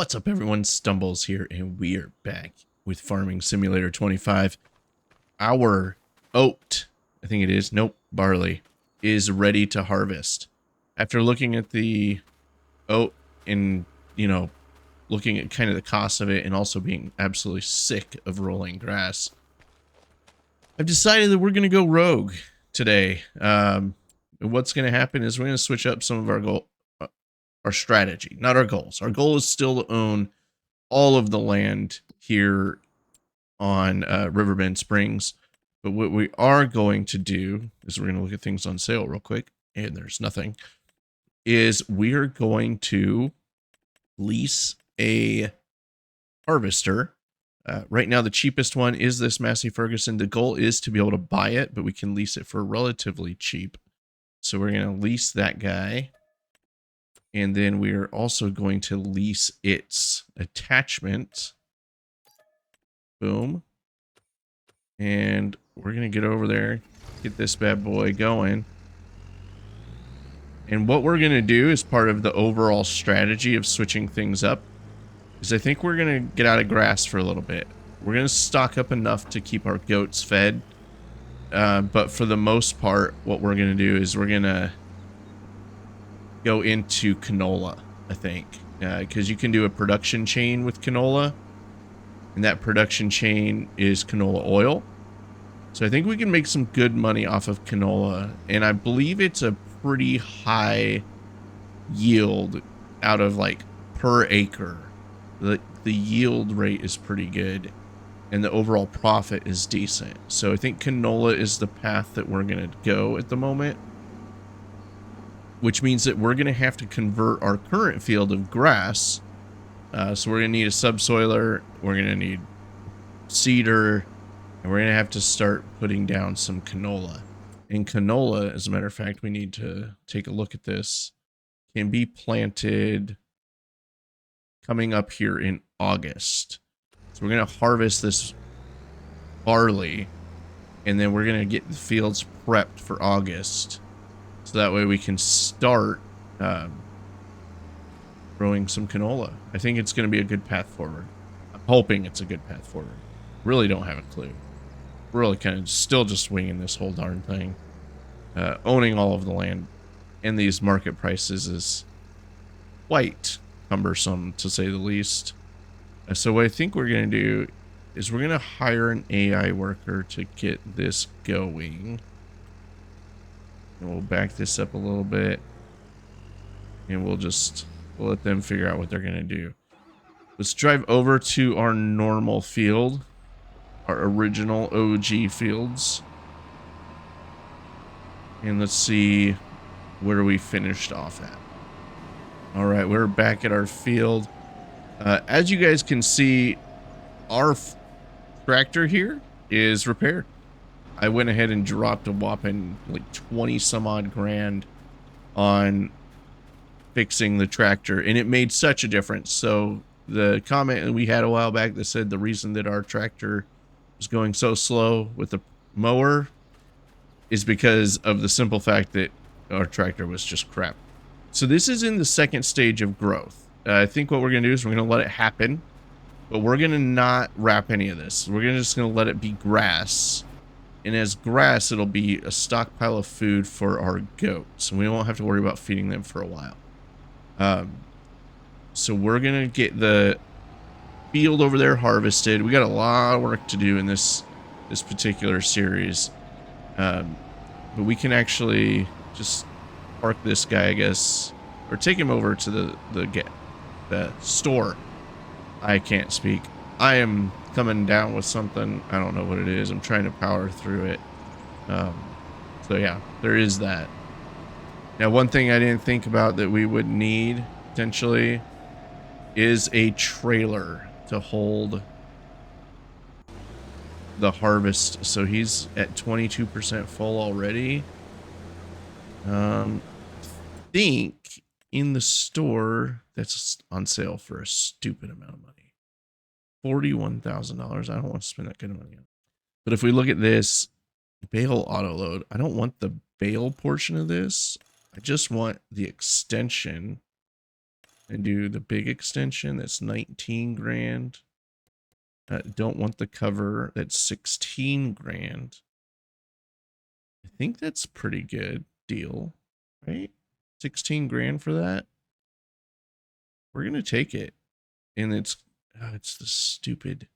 What's up, everyone? Stumbles here, and we are back with Farming Simulator 25. Our oat, I think it is, nope, barley, is ready to harvest. After looking at the oat and, looking at kind of the cost of it and also being absolutely sick of rolling grass, I've decided that we're going to go rogue today. And what's going to happen is we're going to switch up some of our strategy, not our goals. Our goal is still to own all of the land here on Riverbend Springs. But what we are going to do is we're going to look at things on sale real quick, and there's nothing, is we are going to lease a harvester. Right now, the cheapest one is this Massey Ferguson. The goal is to be able to buy it, but we can lease it for relatively cheap. So we're going to lease that guy. And then we are also going to lease its attachment. Boom. And we're going to get over there, get this bad boy going. And what we're going to do as part of the overall strategy of switching things up is I think we're going to get out of grass for a little bit. We're going to stock up enough to keep our goats fed. But for the most part, what we're going to do is we're going to go into canola, I think, because you can do a production chain with canola, and that production chain is canola oil. So I think we can make some good money off of canola, and I believe it's a pretty high yield out of like per acre. The yield rate is pretty good, and the overall profit is decent. So I think canola is the path that we're going to go at the moment, which means that we're going to have to convert our current field of grass. So we're going to need a subsoiler, we're going to need seeder, and we're going to have to start putting down some canola. And canola, as a matter of fact, we need to take a look at this, can be planted coming up here in August. So we're going to harvest this barley, and then we're going to get the fields prepped for August. So that way we can start growing some canola. I think it's going to be a good path forward. I'm hoping it's a good path forward. Really don't have a clue. Really kind of still just winging this whole darn thing. Owning all of the land and these market prices is quite cumbersome, to say the least. So what I think we're going to do is we're going to hire an AI worker to get this going. And we'll back this up a little bit, and we'll let them figure out what they're going to do. Let's drive over to our normal field, our original OG fields. And let's see where we finished off at. All right, we're back at our field. As you guys can see, our tractor here is repaired. I went ahead and dropped a whopping like 20 some odd grand on fixing the tractor, and it made such a difference. So the comment we had a while back that said the reason that our tractor was going so slow with the mower is because of the simple fact that our tractor was just crap. So this is in the second stage of growth. I think what we're going to do is we're going to let it happen, but we're going to not wrap any of this. We're just going to let it be grass. And as grass, it'll be a stockpile of food for our goats. And we won't have to worry about feeding them for a while. So we're going to get the field over there harvested. We got a lot of work to do in this particular series. But we can actually just park this guy, I guess, or take him over to the store. I can't speak. I am coming down with something. I don't know what it is. I'm trying to power through it. So yeah, there is that. Now, one thing I didn't think about that we would need potentially is a trailer to hold the harvest. So he's at 22% full already. I think in the store that's on sale for a stupid amount of money. $41,000. I don't want to spend that kind of money on. But if we look at this bale auto load, I don't want the bale portion of this. I just want the extension and do the big extension. That's 19 grand. Don't want the cover. That's 16 grand. I think that's pretty good deal, right? 16 grand for that. We're going to take it. And it's the stupid.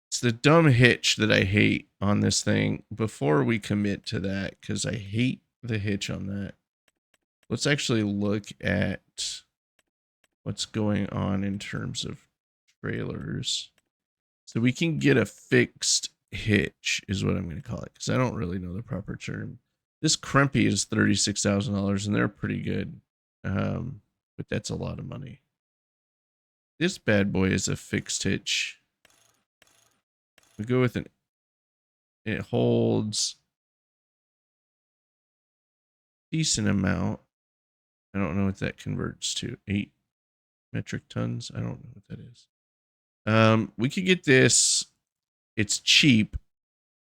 It's the dumb hitch that I hate on this thing before we commit to that, because I hate the hitch on that. Let's actually look at what's going on in terms of trailers. So we can get a fixed hitch is what I'm going to call it, because I don't really know the proper term. This Crumpy is $36,000 and they're pretty good. But that's a lot of money. This bad boy is a fixed hitch. We go with it holds decent amount. I don't know what that converts to. 8 metric tons. I don't know what that is. We could get this. It's cheap.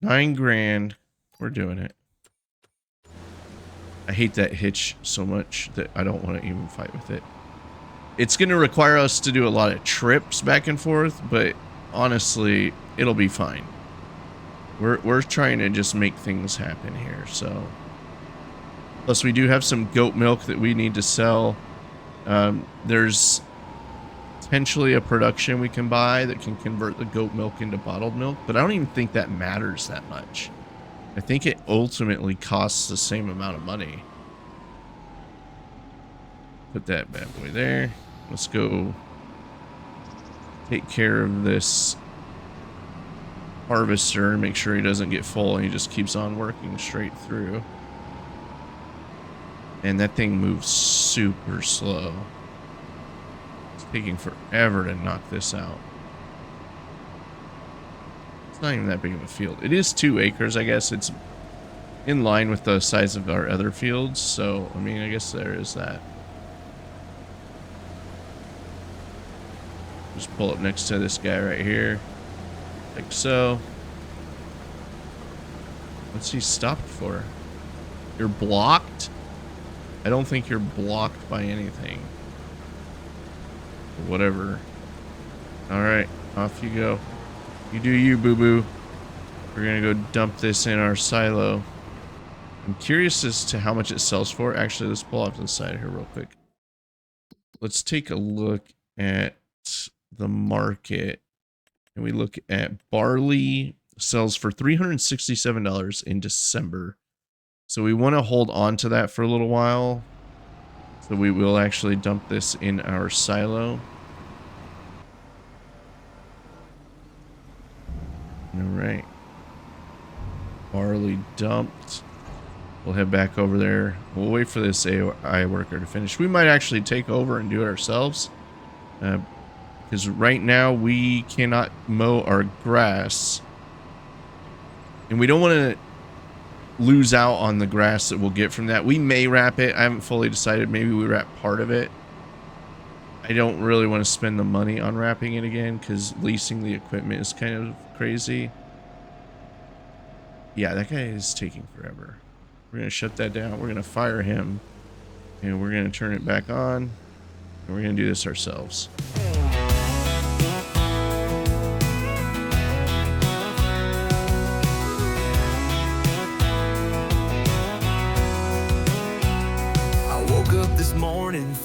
9 grand. We're doing it. I hate that hitch so much that I don't want to even fight with it. It's going to require us to do a lot of trips back and forth, but honestly, it'll be fine. We're trying to just make things happen here, so. Plus, we do have some goat milk that we need to sell. There's potentially a production we can buy that can convert the goat milk into bottled milk, but I don't even think that matters that much. I think it ultimately costs the same amount of money. Put that bad boy there. Let's go take care of this harvester and make sure he doesn't get full and he just keeps on working straight through. And that thing moves super slow. It's taking forever to knock this out. It's not even that big of a field. It is 2 acres, I guess. It's in line with the size of our other fields. So, I mean, I guess there is that. Just pull up next to this guy right here. Like so. What's he stopped for? You're blocked? I don't think you're blocked by anything. Whatever. Alright, off you go. You do you, boo-boo. We're gonna go dump this in our silo. I'm curious as to how much it sells for. Actually, let's pull off to the side here real quick. Let's take a look at the market. And we look at barley sells for $367 in December. So we want to hold on to that for a little while. So we will actually dump this in our silo. All right. Barley dumped. We'll head back over there. We'll wait for this AI worker to finish. We might actually take over and do it ourselves. Because right now we cannot mow our grass. And we don't want to lose out on the grass that we'll get from that. We may wrap it. I haven't fully decided. Maybe we wrap part of it. I don't really want to spend the money on wrapping it again because leasing the equipment is kind of crazy. Yeah, that guy is taking forever. We're going to shut that down. We're going to fire him. And we're going to turn it back on. And we're going to do this ourselves.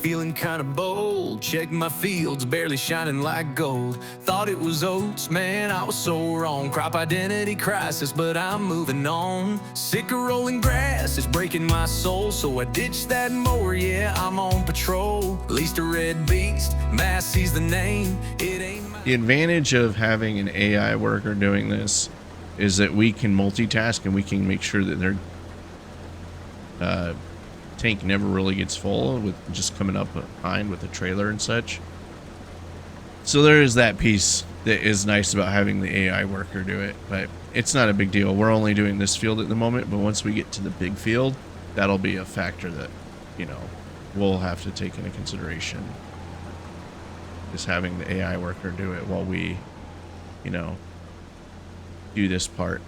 Feeling kind of bold, checked my fields, barely shining like gold. Thought it was oats, man, I was so wrong. Crop identity crisis, but I'm moving on. Sick of rolling grass, it's breaking my soul. So I ditched that mower, yeah, I'm on patrol. Leased a red beast, Massey's the name. It ain't the advantage of having an AI worker doing this is that we can multitask and we can make sure that their tank never really gets full with just coming up behind with a trailer and such. So there is that piece that is nice about having the AI worker do it, but it's not a big deal. We're only doing this field at the moment, but once we get to the big field, that'll be a factor that, you know, we'll have to take into consideration, is having the AI worker do it while we, you know, do this part.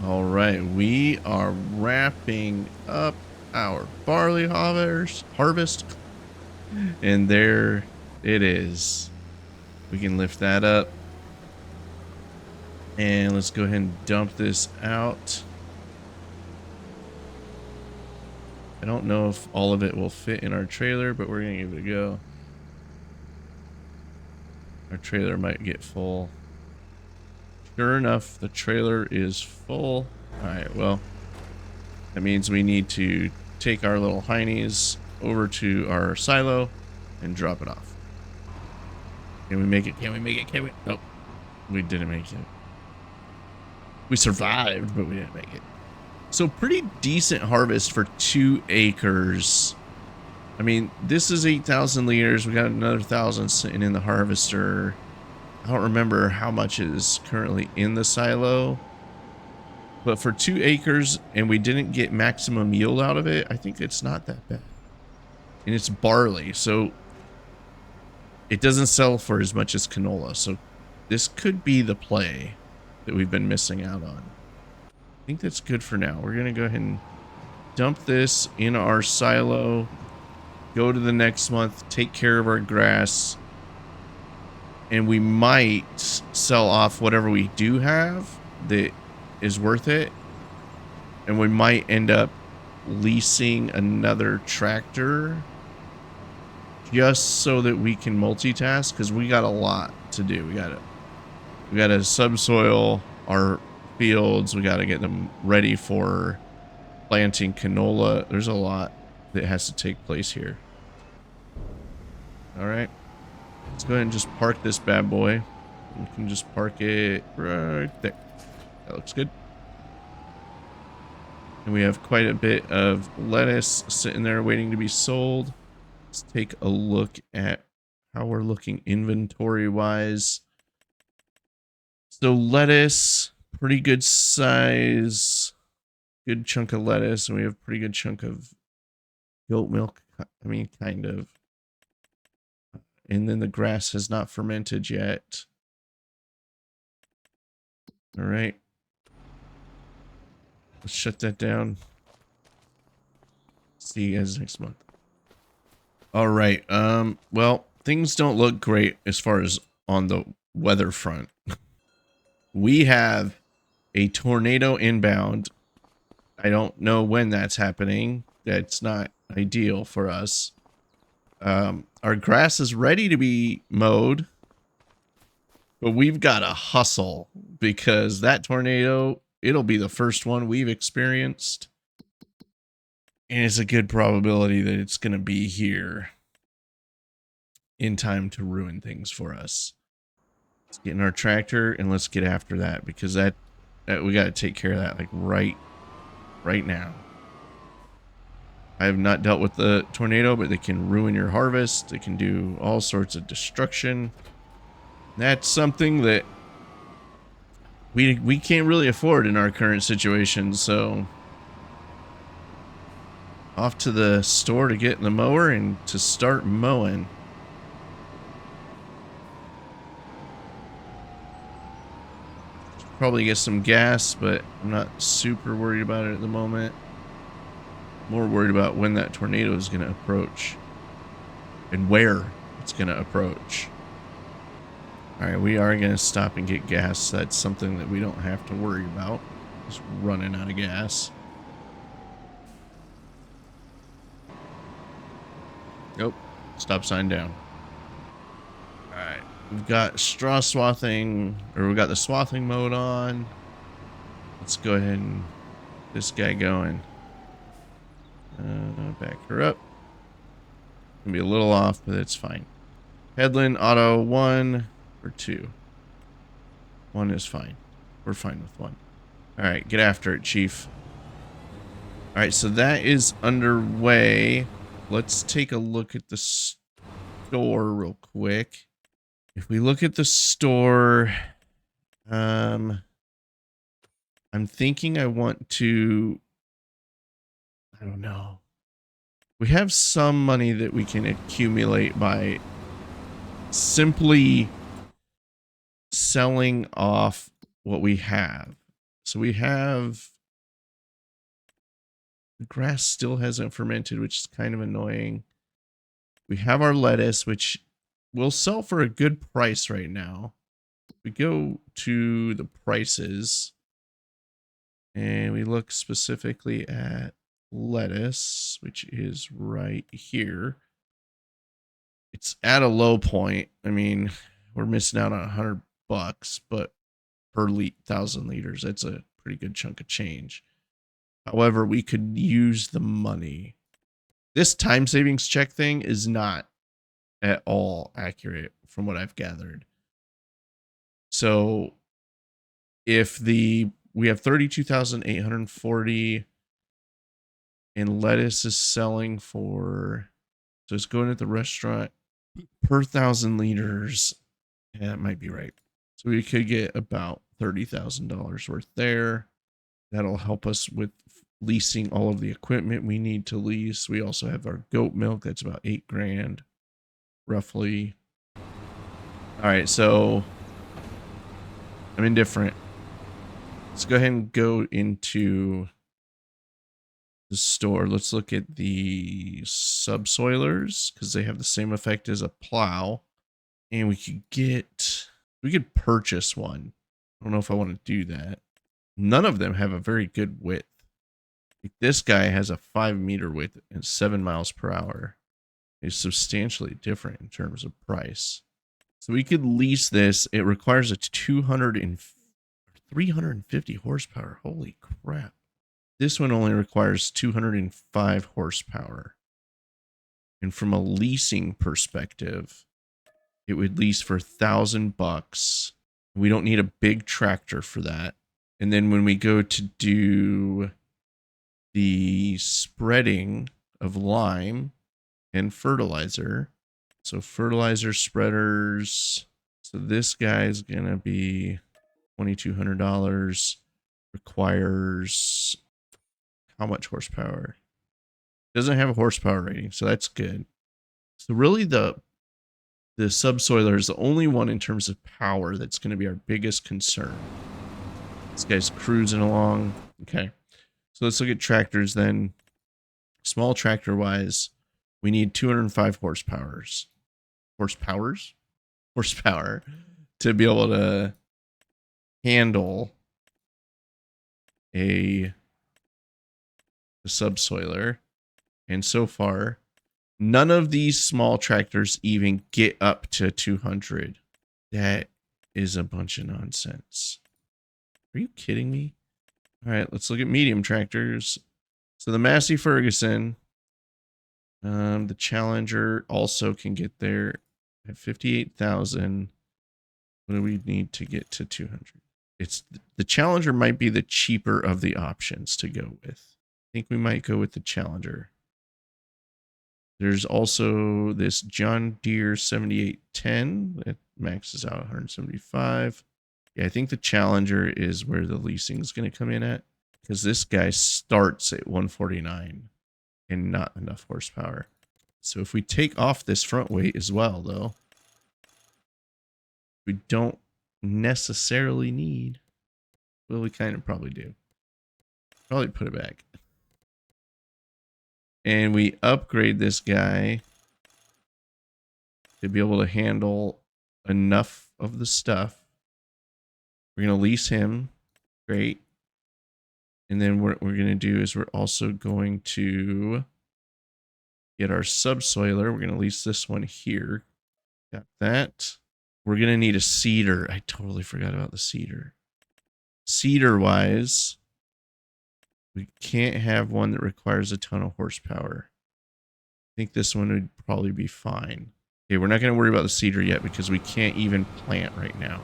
All right, we are wrapping up our barley harvest. And there it is. We can lift that up. And let's go ahead and dump this out. I don't know if all of it will fit in our trailer, but we're going to give it a go. Our trailer might get full. Sure enough, the trailer is full. Alright, well, that means we need to take our little heinies over to our silo and drop it off. Can we make it? Can we make it? Can we? Nope. We didn't make it. We survived, but we didn't make it. So pretty decent harvest for 2 acres. I mean, this is 8,000 liters. We got another 1,000 sitting in the harvester. I don't remember how much is currently in the silo. But for 2 acres, and we didn't get maximum yield out of it, I think it's not that bad. And it's barley, so it doesn't sell for as much as canola. So this could be the play that we've been missing out on. I think that's good for now. We're going to go ahead and dump this in our silo. Go to the next month, take care of our grass. And we might sell off whatever we do have that is worth it. And we might end up leasing another tractor just so that we can multitask, because we got a lot to do. We gotta subsoil our fields. We gotta get them ready for planting canola. There's a lot that has to take place here. All right, let's go ahead and just park this bad boy. We can just park it right there. That looks good. And we have quite a bit of lettuce sitting there waiting to be sold. Let's take a look at how we're looking inventory wise. So lettuce, pretty good size, good chunk of lettuce, and we have a pretty good chunk of goat milk. I mean, kind of. And then the grass has not fermented yet. All right. Let's shut that down. See you guys next month. All right. Well, things don't look great as far as on the weather front. We have a tornado inbound. I don't know when that's happening. That's not ideal for us. Our grass is ready to be mowed, but we've got to hustle because that tornado, it'll be the first one we've experienced. And it's a good probability that it's going to be here in time to ruin things for us. Let's get in our tractor and let's get after that, because that we got to take care of that like right now. I have not dealt with the tornado, but they can ruin your harvest. They can do all sorts of destruction. That's something that we can't really afford in our current situation, so off to the store to get the mower and to start mowing. Probably get some gas, but I'm not super worried about it at the moment. More worried about when that tornado is going to approach and where it's going to approach. All right, we are going to stop and get gas. That's something that we don't have to worry about. Just running out of gas. Nope. Stop sign down. All right. We've got straw swathing, or we've got the swathing mode on. Let's go ahead and get this guy going. Back her up. Gonna be a little off, but it's fine. Headland auto 1 or 2. 1 is fine. We're fine with 1. All right, get after it, Chief. All right, so that is underway. Let's take a look at the store real quick. If we look at the store, I'm thinking I want to, I don't know. We have some money that we can accumulate by simply selling off what we have. So we have, the grass still hasn't fermented, which is kind of annoying. We have our lettuce, which will sell for a good price right now. We go to the prices and we look specifically at lettuce, which is right here. It's at a low point. I mean, we're missing out on $100, but per 1,000 liters, that's a pretty good chunk of change. However, we could use the money. This time savings check thing is not at all accurate from what I've gathered. So if we have 32,840 and lettuce is selling for, so it's going at the restaurant per 1,000 liters. Yeah, that might be right. So we could get about $30,000 worth there. That'll help us with leasing all of the equipment we need to lease. We also have our goat milk. That's about $8,000 roughly. All right, so I'm indifferent. Let's go ahead and go into the store. Let's look at the subsoilers because they have the same effect as a plow. And we could purchase one. I don't know if I want to do that. None of them have a very good width. Like this guy has a 5-meter width and 7 miles per hour. It's substantially different in terms of price. So we could lease this. It requires a 350 horsepower. Holy crap. This one only requires 205 horsepower. And from a leasing perspective, it would lease for $1,000. We don't need a big tractor for that. And then when we go to do the spreading of lime and fertilizer, so fertilizer spreaders, so this guy is going to be $2,200, requires how much horsepower? Doesn't have a horsepower rating, so that's good. So really the subsoiler is the only one in terms of power that's going to be our biggest concern. This guy's cruising along. Okay. So let's look at tractors then. Small tractor wise, we need 205 horsepower to be able to handle a subsoiler. And so far, none of these small tractors even get up to 200. That is a bunch of nonsense. Are you kidding me? All right, let's look at medium tractors. So the Massey Ferguson, the Challenger also can get there at 58,000. What do we need to get to 200? It's the Challenger might be the cheaper of the options to go with. I think we might go with the Challenger. There's also this John Deere 7810 that maxes out 175. Yeah, I think the Challenger is where the leasing is going to come in at, because this guy starts at 149 and not enough horsepower. So if we take off this front weight as well, though, we don't necessarily need. Well, we kind of probably do. Probably put it back. And we upgrade this guy to be able to handle enough of the stuff. We're going to lease him. Great. And then what we're going to do is we're also going to get our subsoiler. We're going to lease this one here. Got that. We're going to need a seeder. I totally forgot about the seeder. Seeder-wise, we can't have one that requires a ton of horsepower. I think this one would probably be fine. Okay, we're not going to worry about the seeder yet because we can't even plant right now.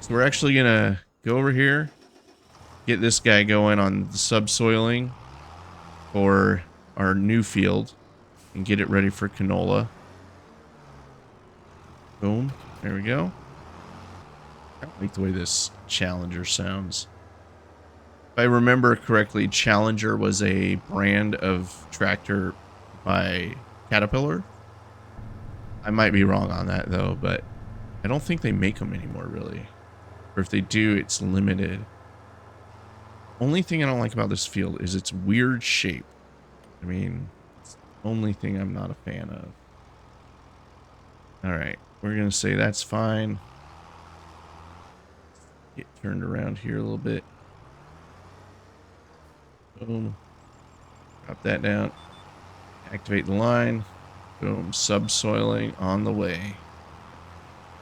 So we're actually going to go over here, get this guy going on the subsoiling for our new field, and get it ready for canola. Boom. There we go. I like the way this Challenger sounds. If I remember correctly, Challenger was a brand of tractor by Caterpillar. I might be wrong on that, though, but I don't think they make them anymore, really. Or if they do, it's limited. Only thing I don't like about this field is its weird shape. I mean, it's the only thing I'm not a fan of. All right, we're gonna say that's fine. Get turned around here a little bit. Boom. Drop that down. Activate the line. Boom. Subsoiling on the way.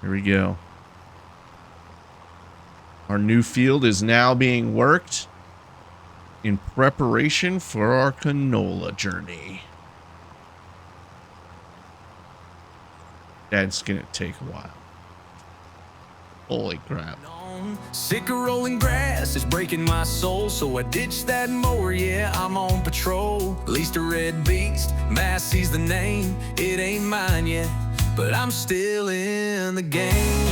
Here we go. Our new field is now being worked in preparation for our canola journey. That's gonna take a while. Holy crap. Sick of rolling grass, it's breaking my soul. So I ditched that mower, yeah, I'm on patrol. Leased a red beast, Massey's the name. It ain't mine yet, but I'm still in the game.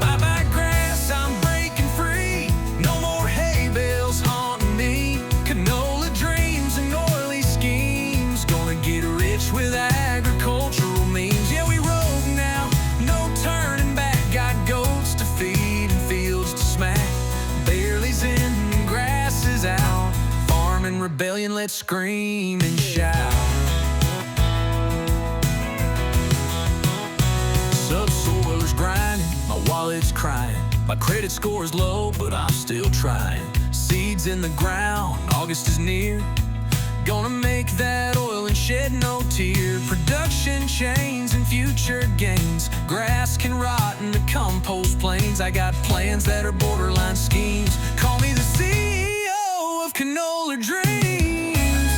Bye-bye grass, I'm breaking free. No more hay bales haunting me. Canola dreams and oily schemes. Gonna get rich with agricultural means. Yeah, we rogue now, no turning back. Got goats to feed and fields to smack. Barley's in, grass is out. Farming rebellion, let's scream and shout. Subsoilers grinding, my wallet's crying. My credit score is low, but I'm still trying. Seeds in the ground, August is near. Gonna make that oil and shed no tear. Production chains and future gains. Grass can rot in the compost plains. I got plans that are borderline schemes. Call me the CEO of Canola Dreams.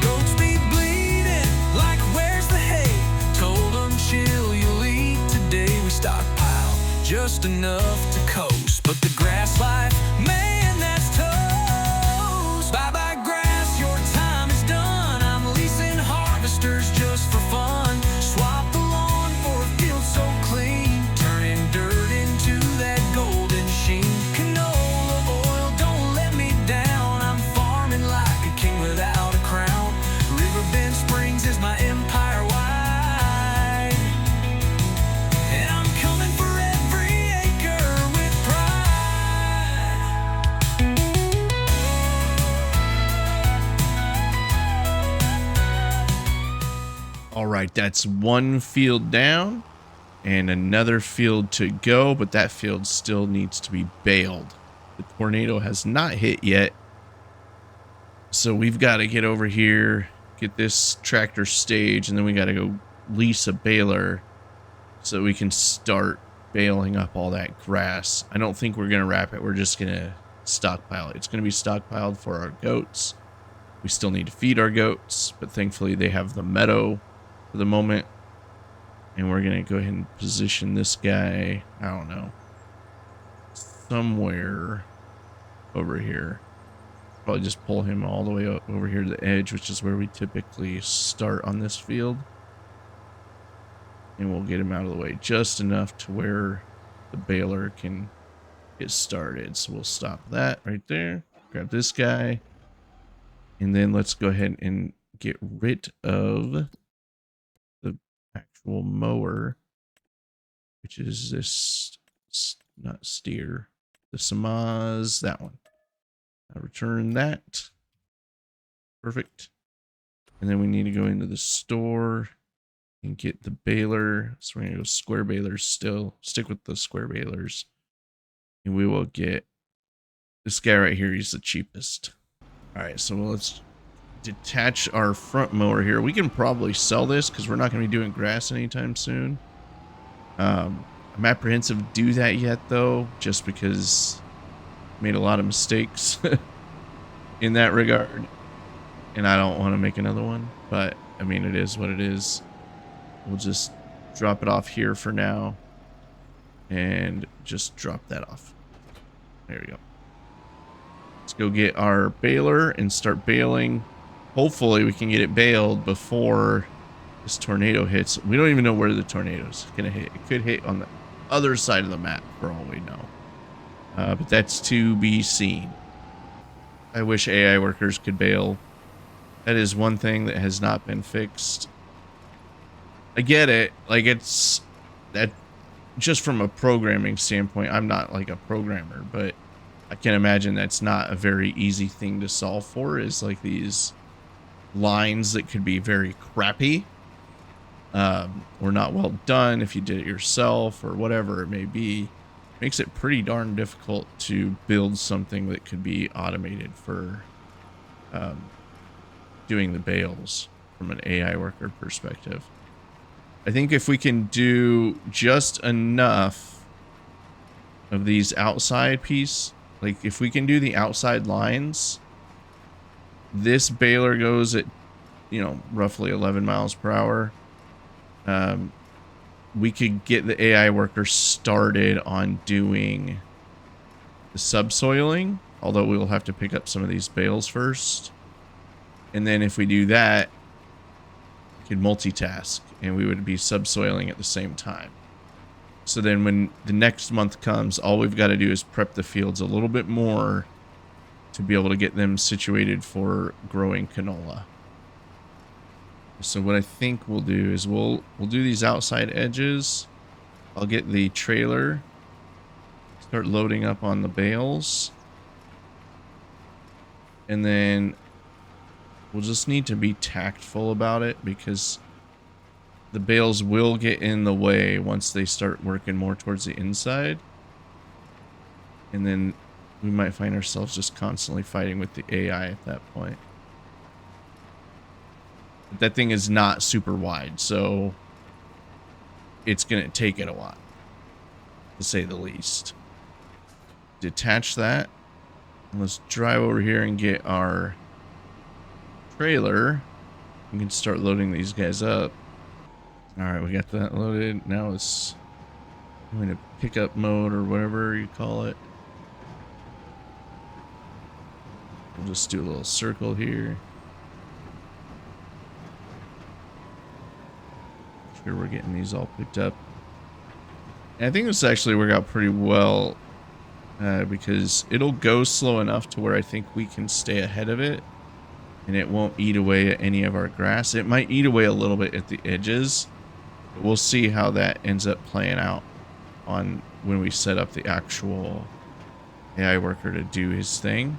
Goats be bleeding like where's the hay? Told them chill, you'll eat today. We stockpile just enough to coast, but the grass life, man, that's toast. Bye-bye grass, your time is done. I'm leasing harvesters just for fun. Swap the lawn for a field so clean, turning dirt into that golden sheen. Canola oil, don't let me down. I'm farming like a king without a crown. Riverbend Springs is my empire wide, and I'm coming for every acre with pride. All right, that's one field down and another field to go, but that field still needs to be baled. The tornado has not hit yet, so we've got to get over here, get this tractor staged, and then we got to go lease a baler so we can start baling up all that grass. I don't think we're going to wrap it. We're just going to stockpile it. It's going to be stockpiled for our goats. We still need to feed our goats, but thankfully they have the meadow for the moment. And we're going to go ahead and position this guy, I don't know, somewhere over here. Probably just pull him all the way up over here to the edge, which is where we typically start on this field. And we'll get him out of the way just enough to where the baler can get started. So we'll stop that right there. Grab this guy. And then let's go ahead and get rid of the actual mower, which is this, not steer, the Samaz, that one. I'll return that. Perfect. And then we need to go into the store and get the baler. So we're going to go square balers still. Stick with the square balers. And we will get this guy right here. He's the cheapest. All right, so let's detach our front mower here. We can probably sell this because we're not going to be doing grass anytime soon. I'm apprehensive to do that yet, though, just because I made a lot of mistakes in that regard. And I don't want to make another one. But, I mean, it is what it is. We'll just drop it off here for now. And just drop that off. There we go. Let's go get our baler and start baling. Hopefully we can get it baled before this tornado hits. We don't even know where the tornado's gonna hit. It could hit on the other side of the map for all we know. But that's to be seen. I wish AI workers could bale. That is one thing that has not been fixed. I get it. Like, it's that just from a programming standpoint. I'm not like a programmer, but I can imagine that's not a very easy thing to solve for, is like these lines that could be very crappy, or not well done if you did it yourself or whatever it may be. Makes it pretty darn difficult to build something that could be automated for doing the bales from an AI worker perspective. I think if we can do just enough of these outside piece, like if we can do the outside lines, this baler goes at, you know, roughly 11 miles per hour. We could get the AI worker started on doing the subsoiling, although we'll have to pick up some of these bales first. And then if we do that, we could multitask and we would be subsoiling at the same time. So then when the next month comes, all we've got to do is prep the fields a little bit more to be able to get them situated for growing canola. So what I think we'll do is we'll do these outside edges. I'll get the trailer, start loading up on the bales, and then we'll just need to be tactful about it because the bales will get in the way once they start working more towards the inside. And then we might find ourselves just constantly fighting with the AI at that point. But that thing is not super wide, so it's going to take it a while, to say the least. Detach that. And let's drive over here and get our trailer. We can start loading these guys up. Alright, we got that loaded. Now it's going to pickup mode or whatever you call it. We'll just do a little circle here. Make sure we're getting these all picked up. And I think this actually worked out pretty well because it'll go slow enough to where I think we can stay ahead of it and it won't eat away at any of our grass. It might eat away a little bit at the edges, but we'll see how that ends up playing out on when we set up the actual AI worker to do his thing.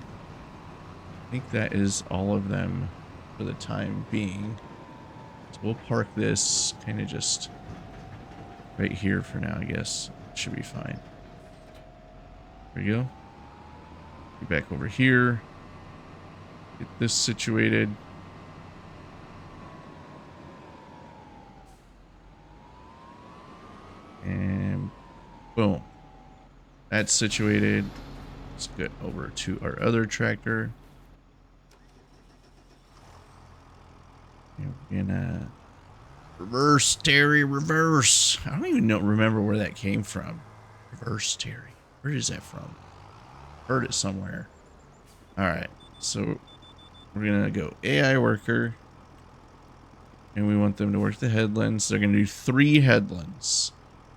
I think that is all of them for the time being. So we'll park this kind of just right here for now, I guess. Should be fine. There we go. Get back over here. Get this situated. And boom. That's situated. Let's get over to our other tractor. And we're gonna reverse, Terry, reverse. I don't even remember where that came from. Reverse, Terry. Where is that from? Heard it somewhere. All right, so we're gonna go AI worker, and we want them to work the headlands. They're gonna do 3 headlands,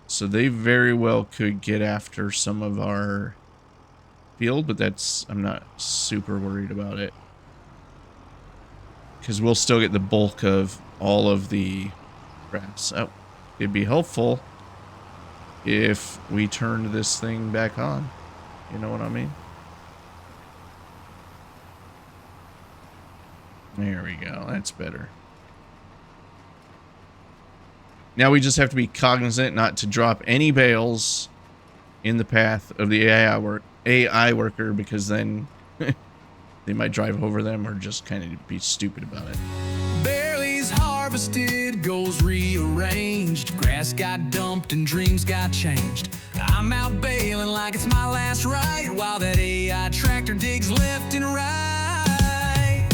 so they very well could get after some of our field, but I'm not super worried about it because we'll still get the bulk of all of the grass. Oh, it'd be helpful if we turned this thing back on. You know what I mean? There we go. That's better. Now we just have to be cognizant not to drop any bales in the path of the AI worker, because then they might drive over them or just kind of be stupid about it. Barley's harvested, goals rearranged. Grass got dumped and dreams got changed. I'm out bailing like it's my last ride, while that AI tractor digs left and right.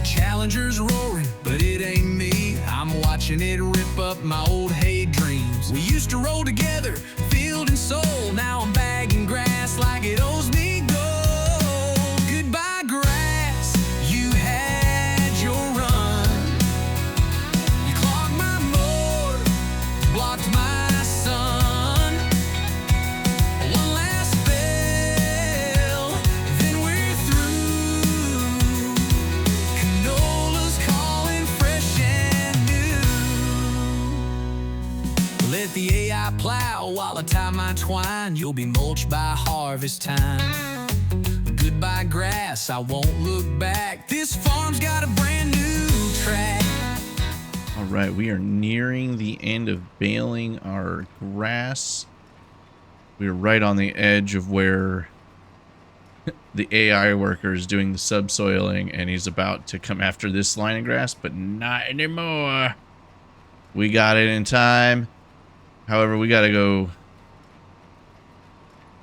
Challenger's roaring, but it ain't me. I'm watching it rip up my old hay dreams. We used to roll together, field and soul. Now I'm bagging grass like it owes me gold. Goodbye, grass, you had your run. You clogged my mower, blocked my sun. One last spell, then we're through. Canola's calling fresh and new. Let the AI plow while I tie my twine. You'll be mulched by harvest time. goodbye grass, I won't look back. This farm's got a brand new track. All right, we are nearing the end of baling our grass. We're right on the edge of where the AI worker is doing the subsoiling, and he's about to come after this line of grass, but not anymore. We got it in time. However, we gotta go.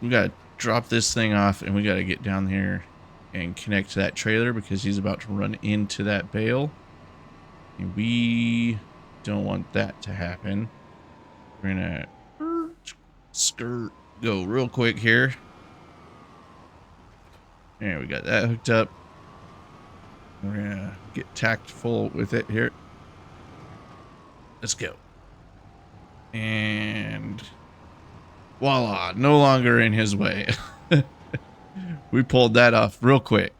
We gotta drop this thing off, and we gotta get down here and connect to that trailer because he's about to run into that bale. And we don't want that to happen. We're gonna go real quick here. There, we got that hooked up. We're gonna get tactful with it here. Let's go. And voila, no longer in his way. We pulled that off real quick.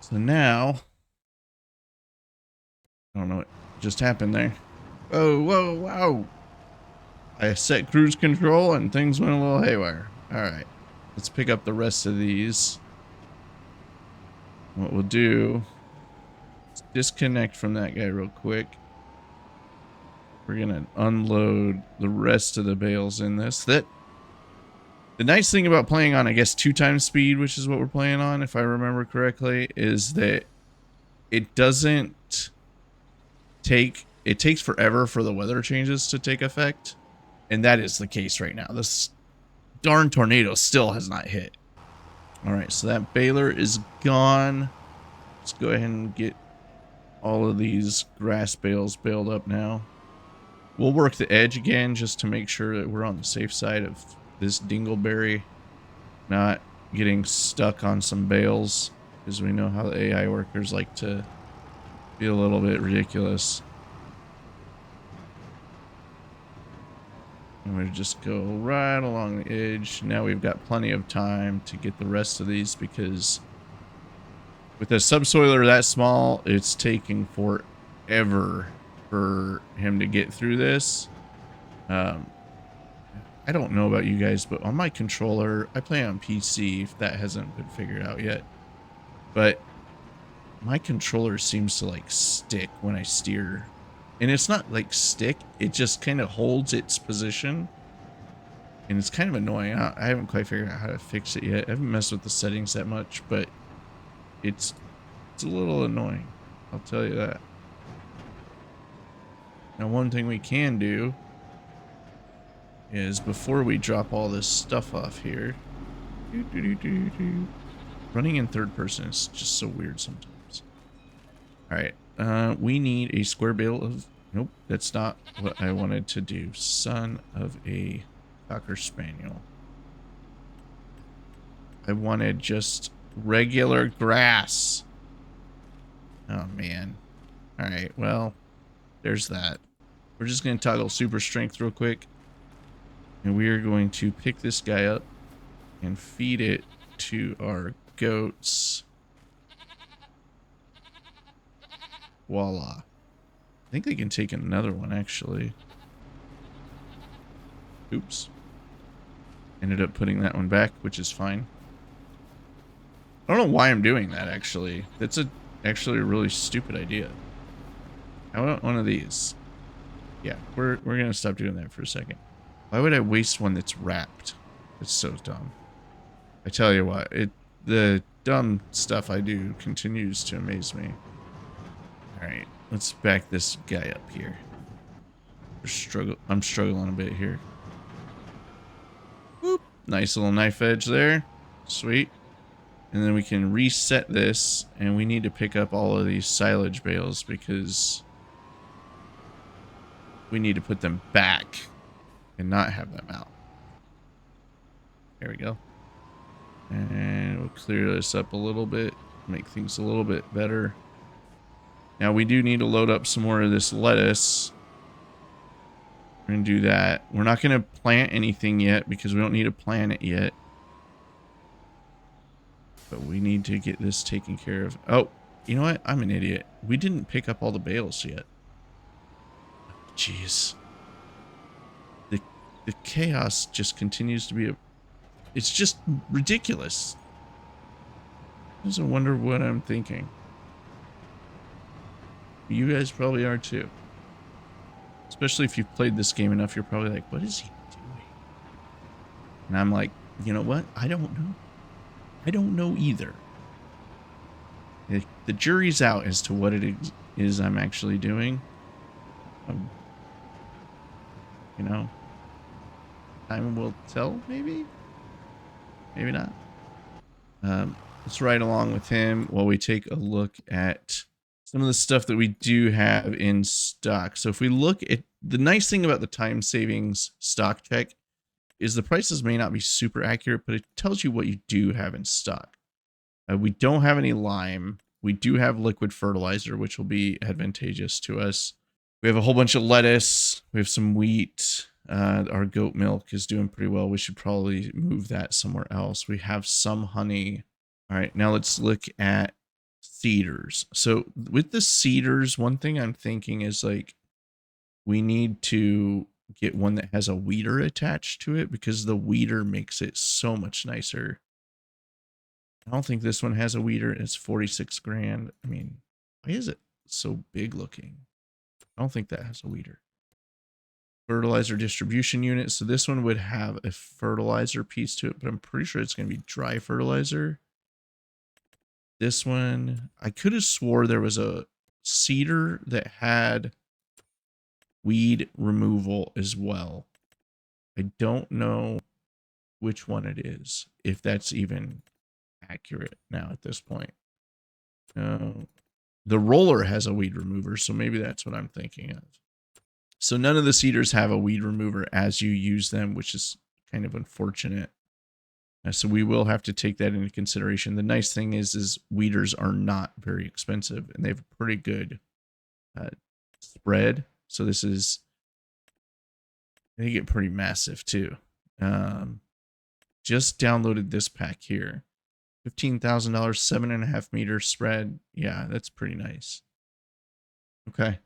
So now, I don't know what just happened there. Whoa, whoa, whoa. I set cruise control and things went a little haywire. All right, let's pick up the rest of these. What we'll do is disconnect from that guy real quick. We're gonna unload the rest of the bales in this. The nice thing about playing on, I guess, 2 times speed, which is what we're playing on, if I remember correctly, is that it doesn't take, it takes forever for the weather changes to take effect. And that is the case right now. This darn tornado still has not hit. All right, so that baler is gone. Let's go ahead and get all of these grass bales baled up now. We'll work the edge again just to make sure that we're on the safe side of this dingleberry not getting stuck on some bales, because we know how the AI workers like to be a little bit ridiculous. And we just go right along the edge. Now we've got plenty of time to get the rest of these, because with a subsoiler that small, it's taking forever for him to get through this. I don't know about you guys, but on my controller, I play on PC, if that hasn't been figured out yet. But my controller seems to like stick when I steer. And it's not like stick, it just kind of holds its position. And it's kind of annoying. I haven't quite figured out how to fix it yet. I haven't messed with the settings that much, but it's a little annoying. I'll tell you that. Now, one thing we can do is, before we drop all this stuff off here, running in third person is just so weird sometimes. All right, we need a square bale of, nope, that's not what I wanted to do. Son of a Cocker Spaniel. I wanted just regular grass. Oh man. All right, well, there's that. We're just going to toggle super strength real quick. And we are going to pick this guy up and feed it to our goats. Voila. I think they can take another one, actually. Oops. Ended up putting that one back, which is fine. I don't know why I'm doing that, actually. That's actually a really stupid idea. I want one of these. Yeah, we're going to stop doing that for a second. Why would I waste one that's wrapped? It's so dumb. I tell you what, the dumb stuff I do continues to amaze me. Alright, let's back this guy up here. I'm struggling a bit here. Whoop. Nice little knife edge there. Sweet. And then we can reset this, and we need to pick up all of these silage bales because we need to put them back and not have them out. There we go. And we'll clear this up a little bit, make things a little bit better. Now we do need to load up some more of this lettuce. We're going to do that. We're not going to plant anything yet because we don't need to plant it yet. But we need to get this taken care of. Oh, you know what? I'm an idiot. We didn't pick up all the bales yet. Jeez. The chaos just continues to be it's just ridiculous. I just wonder what I'm thinking. You guys probably are too. Especially if you've played this game enough, you're probably like, what is he doing? And I'm like, you know what? I don't know. I don't know either. The jury's out as to what it is I'm actually doing. You know, time will tell, maybe? Maybe not. Let's ride along with him while we take a look at some of the stuff that we do have in stock. So if we look at the nice thing about the time savings stock check is the prices may not be super accurate, but it tells you what you do have in stock. We don't have any lime. We do have liquid fertilizer, which will be advantageous to us. We have a whole bunch of lettuce. We have some wheat. Our goat milk is doing pretty well. We should probably move that somewhere else. We have some honey. All right, now let's look at cedars. So with the cedars, one thing I'm thinking is like we need to get one that has a weeder attached to it because the weeder makes it so much nicer. I don't think this one has a weeder. It's 46 grand. I mean, why is it so big looking? I don't think that has a weeder. Fertilizer distribution unit. So this one would have a fertilizer piece to it, but I'm pretty sure it's going to be dry fertilizer. This one, I could have swore there was a cedar that had weed removal as well. I don't know which one it is, if that's even accurate now at this point. The roller has a weed remover, so maybe that's what I'm thinking of. So none of the cedars have a weed remover as you use them, which is kind of unfortunate. So we will have to take that into consideration. The nice thing is weeders are not very expensive, and they have a pretty good spread. So this is, they get pretty massive too. Just downloaded this pack here. $15,000, 7.5 meter spread. Yeah, that's pretty nice. Okay.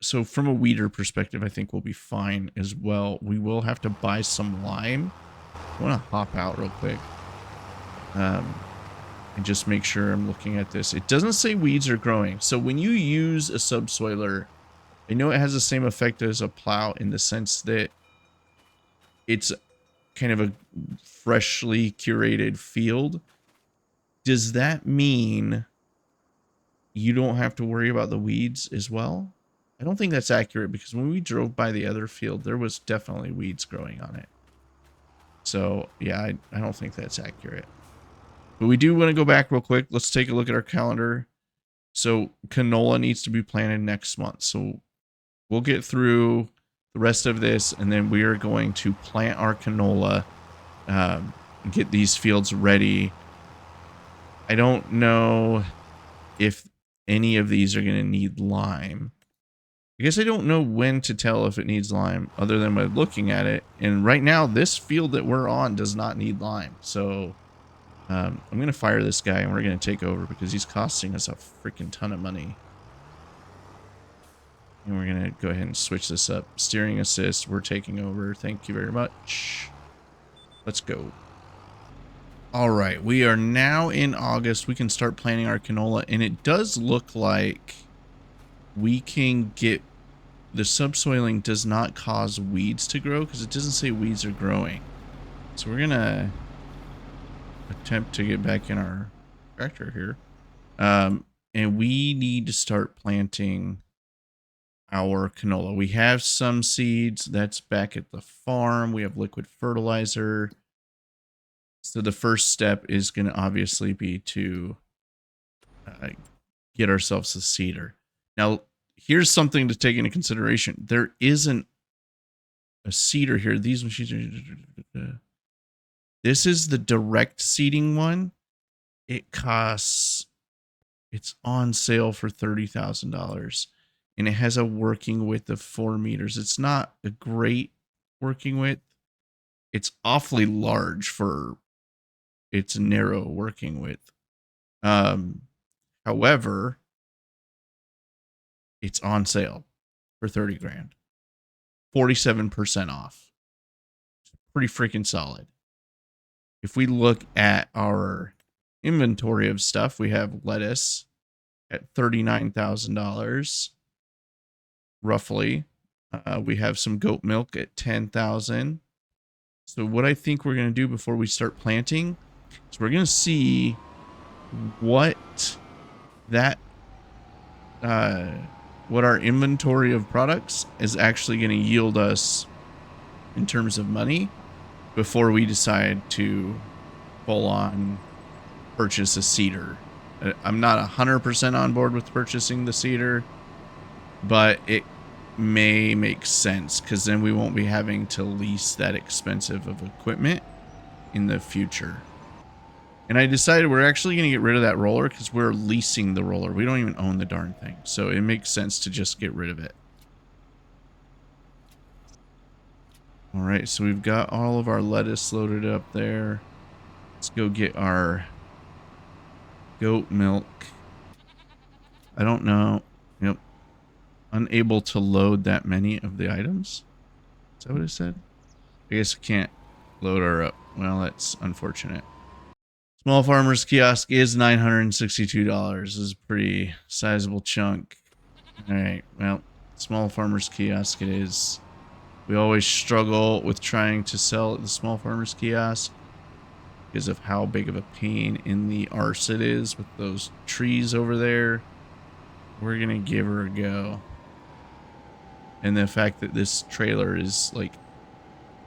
So from a weeder perspective, I think we'll be fine as well. We will have to buy some lime. I want to hop out real quick. And just make sure I'm looking at this. It doesn't say weeds are growing. So when you use a subsoiler, I know it has the same effect as a plow in the sense that it's kind of a freshly curated field. Does that mean you don't have to worry about the weeds as well? I don't think that's accurate because when we drove by the other field, there was definitely weeds growing on it. So yeah, I don't think that's accurate. But we do want to go back real quick. Let's take a look at our calendar. So canola needs to be planted next month. So we'll get through the rest of this and then we are going to plant our canola, get these fields ready. I don't know if any of these are going to need lime. I guess I don't know when to tell if it needs lime other than by looking at it. And right now, this field that we're on does not need lime. So I'm going to fire this guy and we're going to take over because he's costing us a freaking ton of money. And we're going to go ahead and switch this up. Steering assist, we're taking over. Thank you very much. Let's go. All right, we are now in August. We can start planting our canola. And it does look like we can get... The subsoiling does not cause weeds to grow because it doesn't say weeds are growing. So we're going to attempt to get back in our tractor here. And we need to start planting our canola. We have some seeds. That's back at the farm. We have liquid fertilizer. So the first step is going to obviously be to get ourselves a seeder. Now, here's something to take into consideration. There isn't a seeder here. These machines are... This is the direct seeding one. It costs... It's on sale for $30,000. And it has a working width of 4 meters. It's not a great working width. It's awfully large for its narrow working width. However... It's on sale for 30 grand. 47% off. It's pretty freaking solid. If we look at our inventory of stuff. We have lettuce at $39,000, roughly. We have some goat milk at 10,000. So what I think we're going to do before we start planting is we're going to see what that what our inventory of products is actually going to yield us in terms of money before we decide to full on purchase a seeder. I'm not 100% on board with purchasing the seeder, but it may make sense because then we won't be having to lease that expensive of equipment in the future. And I decided we're actually going to get rid of that roller because we're leasing the roller. We don't even own the darn thing. So it makes sense to just get rid of it. All right, so we've got all of our lettuce loaded up there. Let's go get our goat milk. I don't know. Yep. Unable to load that many of the items. Is that what it said? I guess we can't load our up. Well, that's unfortunate. Small Farmers Kiosk is $962. This is a pretty sizable chunk. All right, well, Small Farmers Kiosk it is. We always struggle with trying to sell at the Small Farmers Kiosk because of how big of a pain in the arse it is with those trees over there. We're gonna give her a go. And the fact that this trailer is like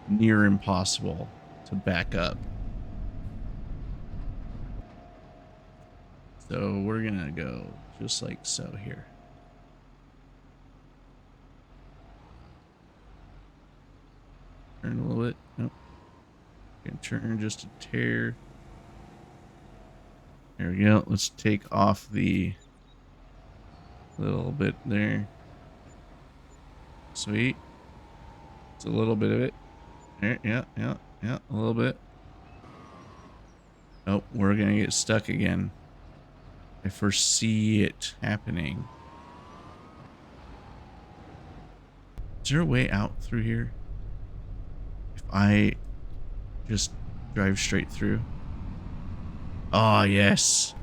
near impossible to back up. So we're gonna go just like so here. Turn a little bit. Nope. Can turn just a tear. There we go. Let's take off the little bit there. Sweet. It's a little bit of it. There, yeah, a little bit. Oh, we're gonna get stuck again. I foresee it happening. Is there a way out through here? If I just drive straight through? Oh, yes.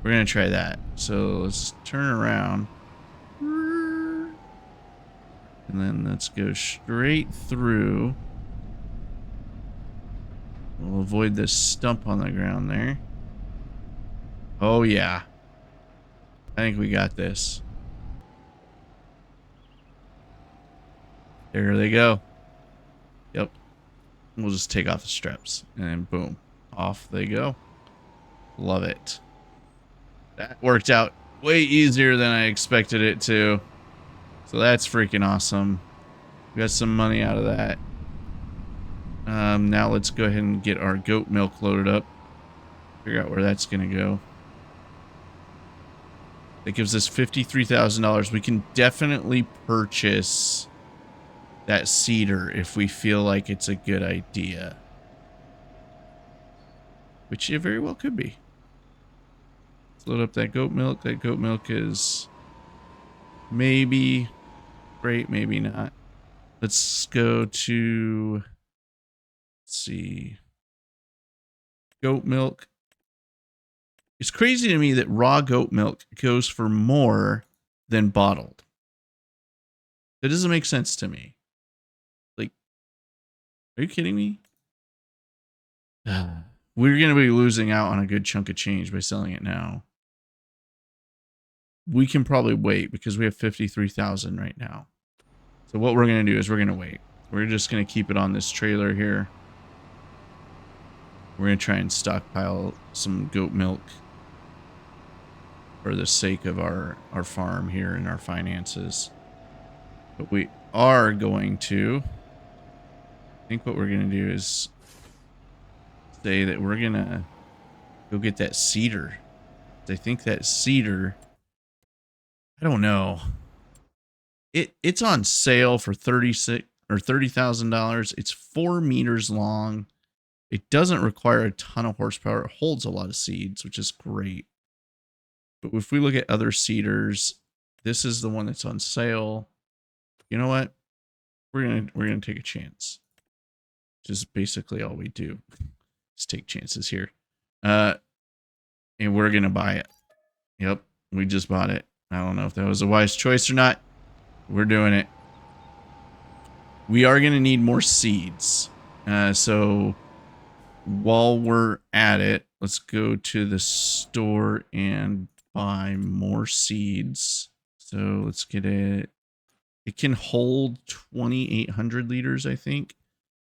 We're gonna try that. So let's turn around. And then let's go straight through. We'll avoid this stump on the ground there. Oh, yeah. I think we got this. There they go. Yep. We'll just take off the straps. And then boom. Off they go. Love it. That worked out way easier than I expected it to. So that's freaking awesome. We got some money out of that. Now let's go ahead and get our goat milk loaded up. Figure out where that's going to go. That gives us $53,000. We can definitely purchase that seeder if we feel like it's a good idea. Which it very well could be. Let's load up that goat milk. That goat milk is maybe great, maybe not. Let's go to, let's see, goat milk. It's crazy to me that raw goat milk goes for more than bottled. It doesn't make sense to me. Like, are you kidding me? We're going to be losing out on a good chunk of change by selling it now. We can probably wait because we have 53,000 right now. So what we're going to do is we're going to wait. We're just going to keep it on this trailer here. We're going to try and stockpile some goat milk for the sake of our farm here and our finances. But we are going to, I think what we're going to do is say that we're going to go get that cedar. I think that cedar, I don't know. It's on sale for $30,000. It's 4 meters long. It doesn't require a ton of horsepower. It holds a lot of seeds, which is great. But if we look at other cedars, this is the one that's on sale. You know what? We're gonna take a chance. Which is basically all we do. Just take chances here. and we're going to buy it. Yep, we just bought it. I don't know if that was a wise choice or not. We're doing it. We are going to need more seeds. So while we're at it, let's go to the store and buy more seeds. So let's get it. It can hold 2,800 liters, I think.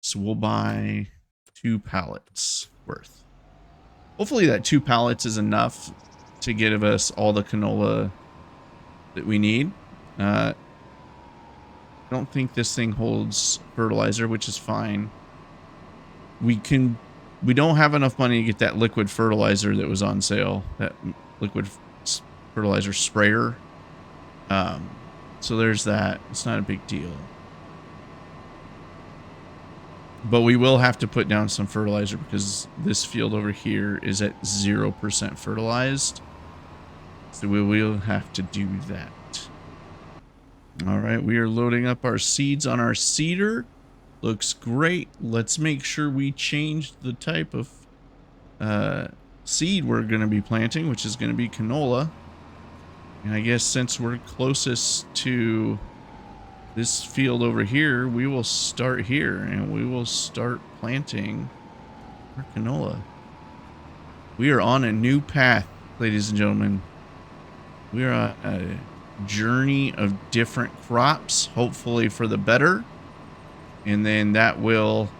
So we'll buy 2 pallets worth. Hopefully that 2 pallets is enough to give us all the canola that we need. I don't think this thing holds fertilizer, which is fine. We don't have enough money to get that liquid fertilizer that was on sale, that liquid fertilizer sprayer. So there's that. It's not a big deal. But we will have to put down some fertilizer because this field over here is at 0% fertilized. So we will have to do that. All right, we are loading up our seeds on our seeder. Looks great. Let's make sure we change the type of seed we're going to be planting, which is going to be canola. And I guess since we're closest to this field over here, we will start here and we will start planting our canola. We are on a new path, ladies and gentlemen. We are on a journey of different crops, hopefully for the better. And then that will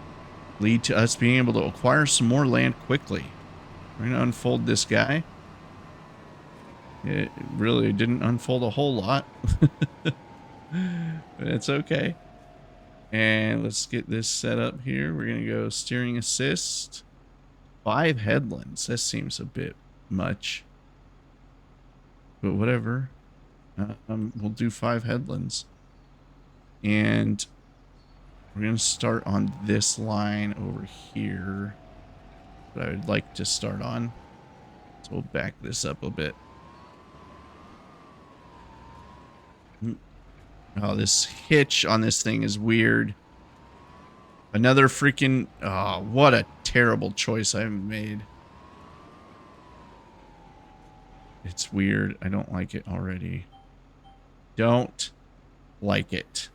lead to us being able to acquire some more land quickly. We're going to unfold this guy. It really didn't unfold a whole lot. But it's okay. And let's get this set up here. We're going to go steering assist. 5 headlands. That seems a bit much. But whatever. We'll do 5 headlands. And we're going to start on this line over here that I would like to start on. So we'll back this up a bit. Oh, this hitch on this thing is weird. Another freaking... Oh, what a terrible choice I've made. It's weird. I don't like it already. Don't like it.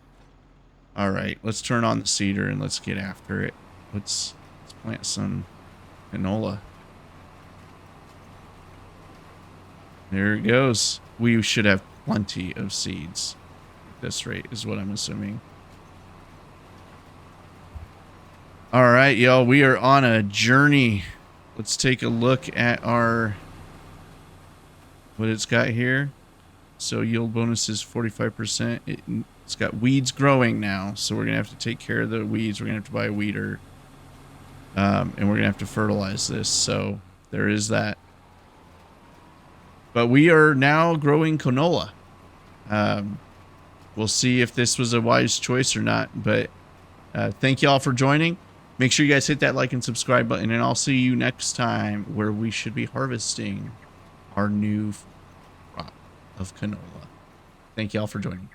All right, let's turn on the seeder and let's get after it. Let's plant some canola. There it goes. We should have plenty of seeds at this rate is what I'm assuming. All right, y'all, we are on a journey. Let's take a look at our what it's got here. So yield bonus is 45%. It's got weeds growing now, so we're gonna have to take care of the weeds. We're gonna have to buy a weeder, and we're gonna have to fertilize this. So there is that. But we are now growing canola. We'll see if this was a wise choice or not. But thank y'all for joining. Make sure you guys hit that like and subscribe button, and I'll see you next time where we should be harvesting our new crop of canola. Thank y'all for joining.